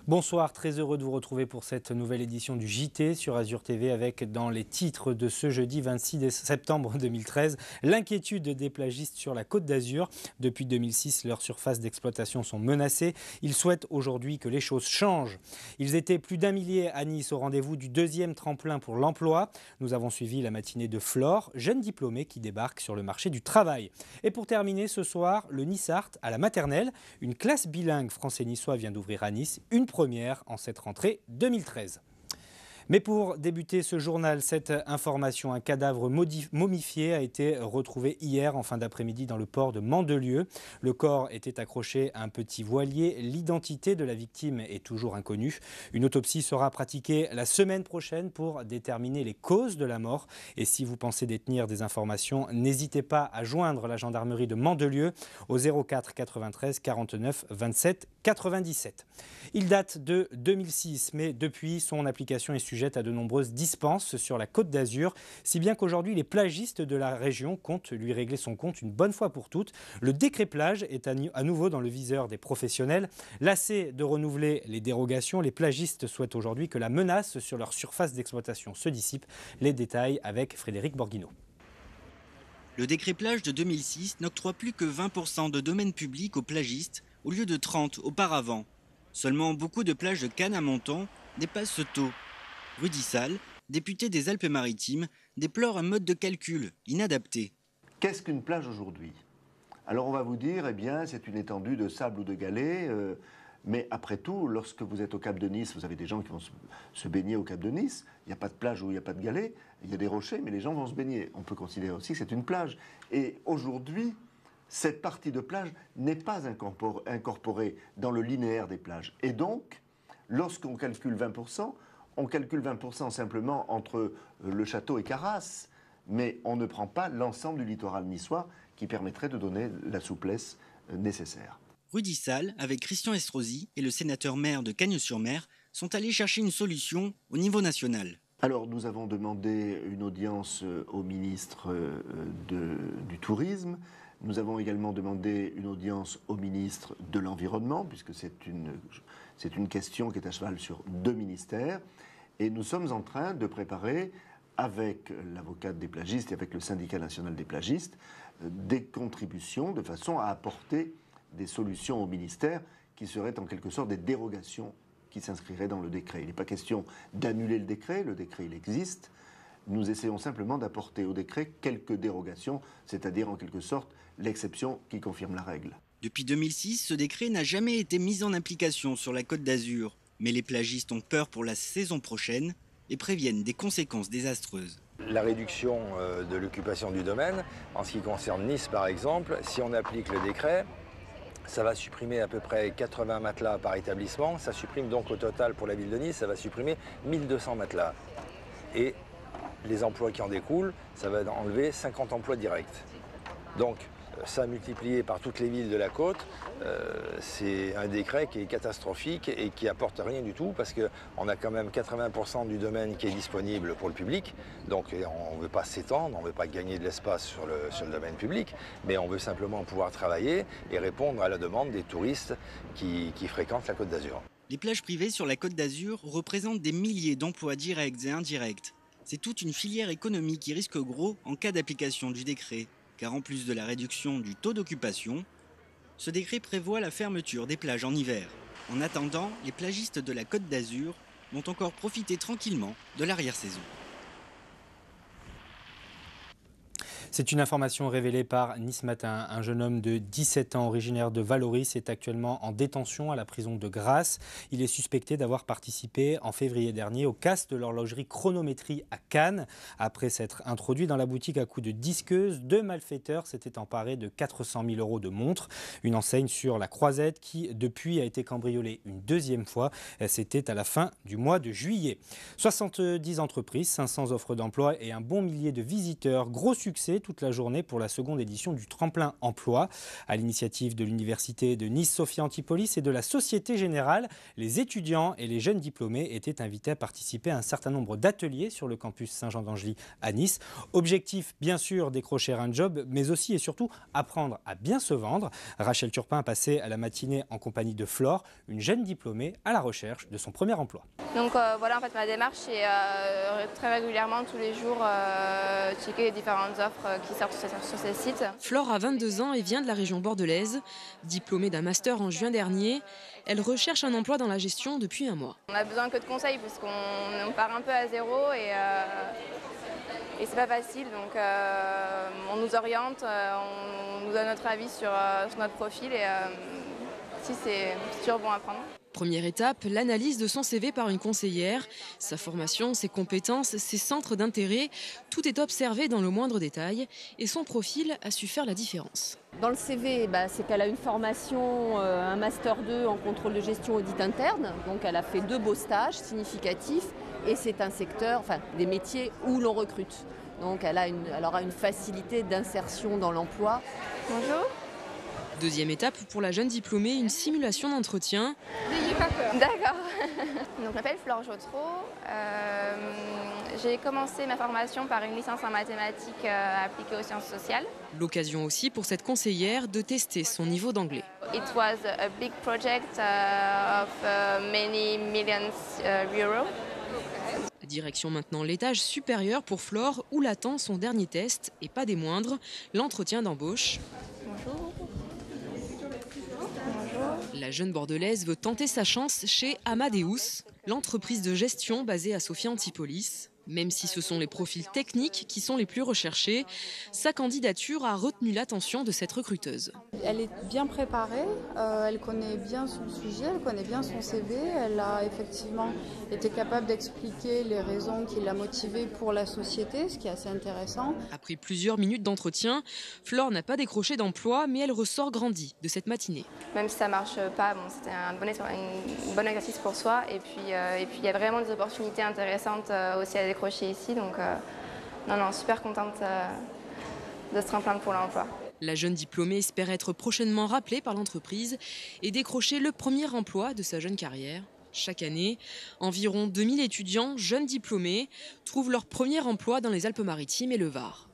Bonsoir, très heureux de vous retrouver pour cette nouvelle édition du JT sur Azur TV avec dans les titres de ce jeudi 26 septembre 2013 l'inquiétude des plagistes sur la Côte d'Azur. Depuis 2006, leurs surfaces d'exploitation sont menacées. Ils souhaitent aujourd'hui que les choses changent. Ils étaient plus d'un millier à Nice au rendez-vous du deuxième tremplin pour l'emploi. Nous avons suivi la matinée de Flore, jeune diplômée qui débarque sur le marché du travail. Et pour terminer ce soir, le Nice Art à la maternelle. Une classe bilingue français-niçois vient d'ouvrir à Nice, une première en cette rentrée 2013. Mais pour débuter ce journal, cette information, un cadavre momifié a été retrouvé hier en fin d'après-midi dans le port de Mandelieu. Le corps était accroché à un petit voilier. L'identité de la victime est toujours inconnue. Une autopsie sera pratiquée la semaine prochaine pour déterminer les causes de la mort. Et si vous pensez détenir des informations, n'hésitez pas à joindre la gendarmerie de Mandelieu au 04 93 49 27 97. Il date de 2006, mais depuis, son application est sujette à de nombreuses dispenses sur la Côte d'Azur, si bien qu'aujourd'hui, les plagistes de la région comptent lui régler son compte une bonne fois pour toutes. Le décret plage est à nouveau dans le viseur des professionnels. Lassés de renouveler les dérogations, les plagistes souhaitent aujourd'hui que la menace sur leur surface d'exploitation se dissipe. Les détails avec Frédéric Borguino. Le décret plage de 2006 n'octroie plus que 20% de domaine public aux plagistes au lieu de 30 auparavant. Seulement beaucoup de plages de Cannes à Menton dépassent ce taux. Rudy Sall, député des Alpes-Maritimes, déplore un mode de calcul inadapté. Qu'est-ce qu'une plage aujourd'hui? Alors on va vous dire, eh bien, c'est une étendue de sable ou de galets, mais après tout, lorsque vous êtes au Cap de Nice, vous avez des gens qui vont se baigner au Cap de Nice, il n'y a pas de plage où il n'y a pas de galets, il y a des rochers, mais les gens vont se baigner. On peut considérer aussi que c'est une plage. Et aujourd'hui, cette partie de plage n'est pas incorporée dans le linéaire des plages. Et donc, lorsqu'on calcule 20%, on calcule 20% simplement entre le château et Carras, mais on ne prend pas l'ensemble du littoral niçois qui permettrait de donner la souplesse nécessaire. Rudy Sall, avec Christian Estrosi et le sénateur maire de Cagnes-sur-Mer, sont allés chercher une solution au niveau national. Alors nous avons demandé une audience au ministre du Tourisme. Nous avons également demandé une audience au ministre de l'Environnement, puisque c'est une question qui est à cheval sur deux ministères. Et nous sommes en train de préparer, avec l'avocate des plagistes et avec le syndicat national des plagistes, des contributions de façon à apporter des solutions au ministère qui seraient en quelque sorte des dérogations qui s'inscriraient dans le décret. Il n'est pas question d'annuler le décret il existe. Nous essayons simplement d'apporter au décret quelques dérogations, c'est-à-dire en quelque sorte l'exception qui confirme la règle. Depuis 2006, ce décret n'a jamais été mis en application sur la Côte d'Azur, mais les plagistes ont peur pour la saison prochaine et préviennent des conséquences désastreuses. La réduction de l'occupation du domaine, en ce qui concerne Nice par exemple, si on applique le décret, ça va supprimer à peu près 80 matelas par établissement. Ça supprime donc au total pour la ville de Nice, ça va supprimer 1200 matelas. Et les emplois qui en découlent, ça va enlever 50 emplois directs. Donc ça multiplié par toutes les villes de la côte, c'est un décret qui est catastrophique et qui apporte rien du tout parce qu'on a quand même 80% du domaine qui est disponible pour le public. Donc on ne veut pas s'étendre, on ne veut pas gagner de l'espace sur le domaine public, mais on veut simplement pouvoir travailler et répondre à la demande des touristes qui fréquentent la Côte d'Azur. Les plages privées sur la Côte d'Azur représentent des milliers d'emplois directs et indirects. C'est toute une filière économique qui risque gros en cas d'application du décret. Car en plus de la réduction du taux d'occupation, ce décret prévoit la fermeture des plages en hiver. En attendant, les plagistes de la Côte d'Azur vont encore profiter tranquillement de l'arrière-saison. C'est une information révélée par Nice Matin. Un jeune homme de 17 ans, originaire de Valoris, est actuellement en détention à la prison de Grasse. Il est suspecté d'avoir participé en février dernier au casse de l'horlogerie Chronométrie à Cannes. Après s'être introduit dans la boutique à coups de disqueuse, deux malfaiteurs s'étaient emparés de 400 000 € de montres. Une enseigne sur la Croisette qui, depuis, a été cambriolée une deuxième fois. C'était à la fin du mois de juillet. 70 entreprises, 500 offres d'emploi et un bon millier de visiteurs. Gros succès toute la journée pour la seconde édition du Tremplin Emploi. À l'initiative de l'Université de Nice Sophia Antipolis et de la Société Générale, les étudiants et les jeunes diplômés étaient invités à participer à un certain nombre d'ateliers sur le campus Saint-Jean-d'Angely à Nice. Objectif, bien sûr, décrocher un job, mais aussi et surtout apprendre à bien se vendre. Rachel Turpin a passé à la matinée en compagnie de Flore, une jeune diplômée à la recherche de son premier emploi. Donc voilà, en fait, ma démarche est très régulièrement, tous les jours, checker les différentes offres qui sortent sur ces sites. Flore a 22 ans et vient de la région bordelaise. Diplômée d'un master en juin dernier, elle recherche un emploi dans la gestion depuis un mois. On a besoin que de conseils puisqu'on part un peu à zéro et c'est pas facile. Donc on nous oriente, on nous donne notre avis sur notre profil et si c'est toujours bon à prendre. Première étape, l'analyse de son CV par une conseillère. Sa formation, ses compétences, ses centres d'intérêt, tout est observé dans le moindre détail et son profil a su faire la différence. Dans le CV, c'est qu'elle a une formation, un Master 2 en contrôle de gestion audit interne. Donc elle a fait 2 beaux stages significatifs et c'est un secteur, enfin des métiers où l'on recrute. Donc elle aura une facilité d'insertion dans l'emploi. Bonjour. Deuxième étape pour la jeune diplômée, une simulation d'entretien. N'ayez pas peur. D'accord. Donc, je m'appelle Flore Jotreau. J'ai commencé ma formation par une licence en mathématiques appliquée aux sciences sociales. L'occasion aussi pour cette conseillère de tester son niveau d'anglais. It was a big project of many millions euros. Direction maintenant l'étage supérieur pour Flore où l'attend son dernier test et pas des moindres, l'entretien d'embauche. Bonjour. La jeune bordelaise veut tenter sa chance chez Amadeus, l'entreprise de gestion basée à Sophia Antipolis. Même si ce sont les profils techniques qui sont les plus recherchés, sa candidature a retenu l'attention de cette recruteuse. Elle est bien préparée, elle connaît bien son sujet, elle connaît bien son CV, elle a effectivement été capable d'expliquer les raisons qui l'ont motivée pour la société, ce qui est assez intéressant. Après plusieurs minutes d'entretien, Flore n'a pas décroché d'emploi, mais elle ressort grandie de cette matinée. Même si ça ne marche pas, c'était un bon exercice pour soi. Et puis il y a vraiment des opportunités intéressantes aussi à décrocher ici. Donc non, super contente de ce tremplin pour l'emploi. La jeune diplômée espère être prochainement rappelée par l'entreprise et décrocher le premier emploi de sa jeune carrière. Chaque année, environ 2000 étudiants jeunes diplômés trouvent leur premier emploi dans les Alpes-Maritimes et le Var.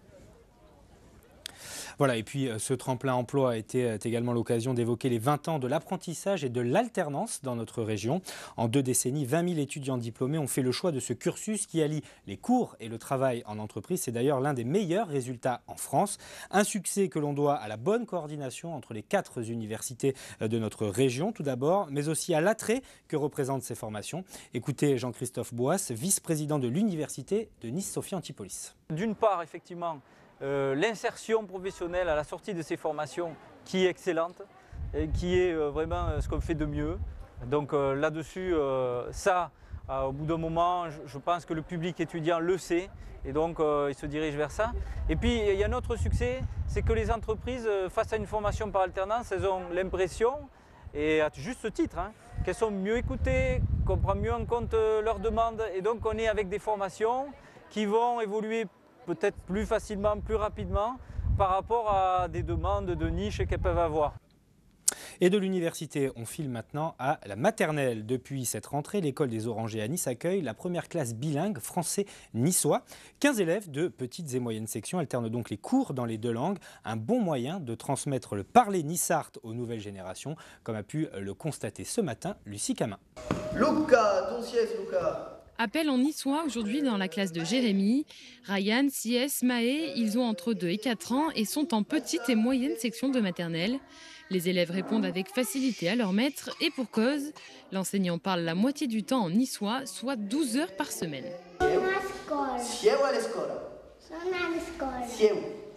Voilà, et puis ce tremplin emploi a été également l'occasion d'évoquer les 20 ans de l'apprentissage et de l'alternance dans notre région. En 2 décennies, 20 000 étudiants diplômés ont fait le choix de ce cursus qui allie les cours et le travail en entreprise. C'est d'ailleurs l'un des meilleurs résultats en France. Un succès que l'on doit à la bonne coordination entre les 4 universités de notre région, tout d'abord, mais aussi à l'attrait que représentent ces formations. Écoutez Jean-Christophe Boas, vice-président de l'Université de Nice Sophia Antipolis. D'une part, effectivement, l'insertion professionnelle à la sortie de ces formations qui est excellente et qui est vraiment ce qu'on fait de mieux. Donc là-dessus, au bout d'un moment, je pense que le public étudiant le sait et donc il se dirige vers ça. Et puis il y a un autre succès, c'est que les entreprises, face à une formation par alternance, elles ont l'impression, et à juste titre, qu'elles sont mieux écoutées, qu'on prend mieux en compte leurs demandes et donc on est avec des formations qui vont évoluer peut-être plus facilement, plus rapidement par rapport à des demandes de niche qu'elles peuvent avoir. Et de l'université, on file maintenant à la maternelle. Depuis cette rentrée, l'école des Orangers à Nice accueille la première classe bilingue français-niçois. 15 élèves de petites et moyennes sections alternent donc les cours dans les 2 langues. Un bon moyen de transmettre le parler niçart aux nouvelles générations, comme a pu le constater ce matin Lucie Camin. Luca, ton siège, Luca. Appel en niçois aujourd'hui dans la classe de Jérémy. Ryan, Sies, Maë, ils ont entre 2 et 4 ans et sont en petite et moyenne section de maternelle. Les élèves répondent avec facilité à leur maître et pour cause, l'enseignant parle la moitié du temps en niçois, soit 12 heures par semaine.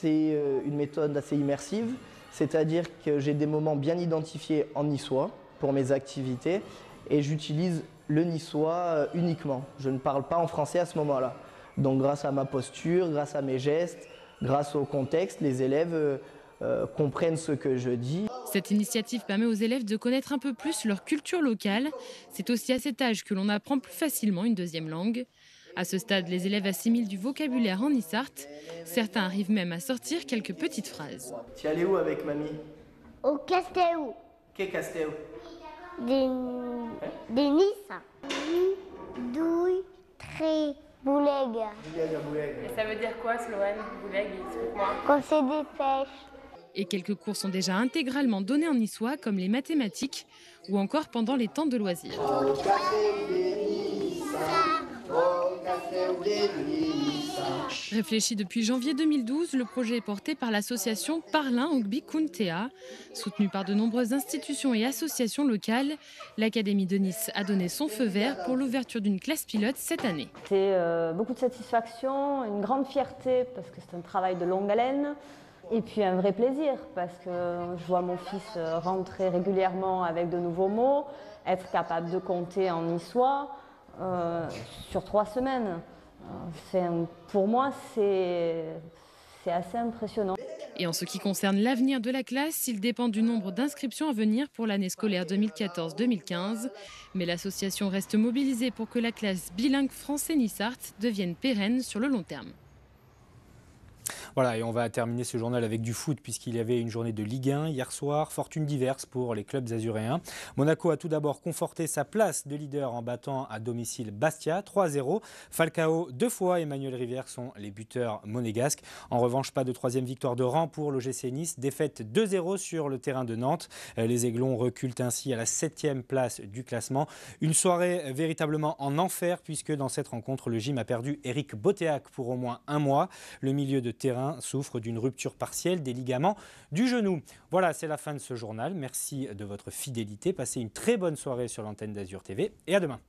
C'est une méthode assez immersive, c'est-à-dire que j'ai des moments bien identifiés en niçois pour mes activités et j'utilise le niçois uniquement. Je ne parle pas en français à ce moment-là. Donc grâce à ma posture, grâce à mes gestes, grâce au contexte, les élèves comprennent ce que je dis. Cette initiative permet aux élèves de connaître un peu plus leur culture locale. C'est aussi à cet âge que l'on apprend plus facilement une deuxième langue. À ce stade, les élèves assimilent du vocabulaire en nissart. Certains arrivent même à sortir quelques petites phrases. Tu es allé où avec mamie? Au Castéo. Qu'est Castéo? Des Nice. Douille, très, bouleg. Et ça veut dire quoi, Sloane? Bouleg, explique-moi. Quand c'est des pêches. Et quelques cours sont déjà intégralement donnés en niçois, comme les mathématiques ou encore pendant les temps de loisirs. Réfléchi depuis janvier 2012, le projet est porté par l'association Parlin Ogbi Kuntea. Soutenu par de nombreuses institutions et associations locales, l'Académie de Nice a donné son feu vert pour l'ouverture d'une classe pilote cette année. C'est beaucoup de satisfaction, une grande fierté parce que c'est un travail de longue haleine. Et puis un vrai plaisir parce que je vois mon fils rentrer régulièrement avec de nouveaux mots, être capable de compter en niçois sur 3 semaines. Pour moi, c'est assez impressionnant. Et en ce qui concerne l'avenir de la classe, il dépend du nombre d'inscriptions à venir pour l'année scolaire 2014-2015. Mais l'association reste mobilisée pour que la classe bilingue français-nissart devienne pérenne sur le long terme. Voilà, et on va terminer ce journal avec du foot puisqu'il y avait une journée de Ligue 1 hier soir. Fortune diverse pour les clubs azuréens. Monaco a tout d'abord conforté sa place de leader en battant à domicile Bastia 3-0. Falcao 2 fois, Emmanuel Rivière sont les buteurs monégasques. En revanche, pas de 3e victoire de rang pour l'OGC Nice. Défaite 2-0 sur le terrain de Nantes. Les Aiglons reculent ainsi à la 7e place du classement. Une soirée véritablement en enfer puisque dans cette rencontre, le gym a perdu Eric Botéac pour au moins 1 mois. Le milieu de terrain souffre d'une rupture partielle des ligaments du genou. Voilà, c'est la fin de ce journal. Merci de votre fidélité. Passez une très bonne soirée sur l'antenne d'Azur TV et à demain.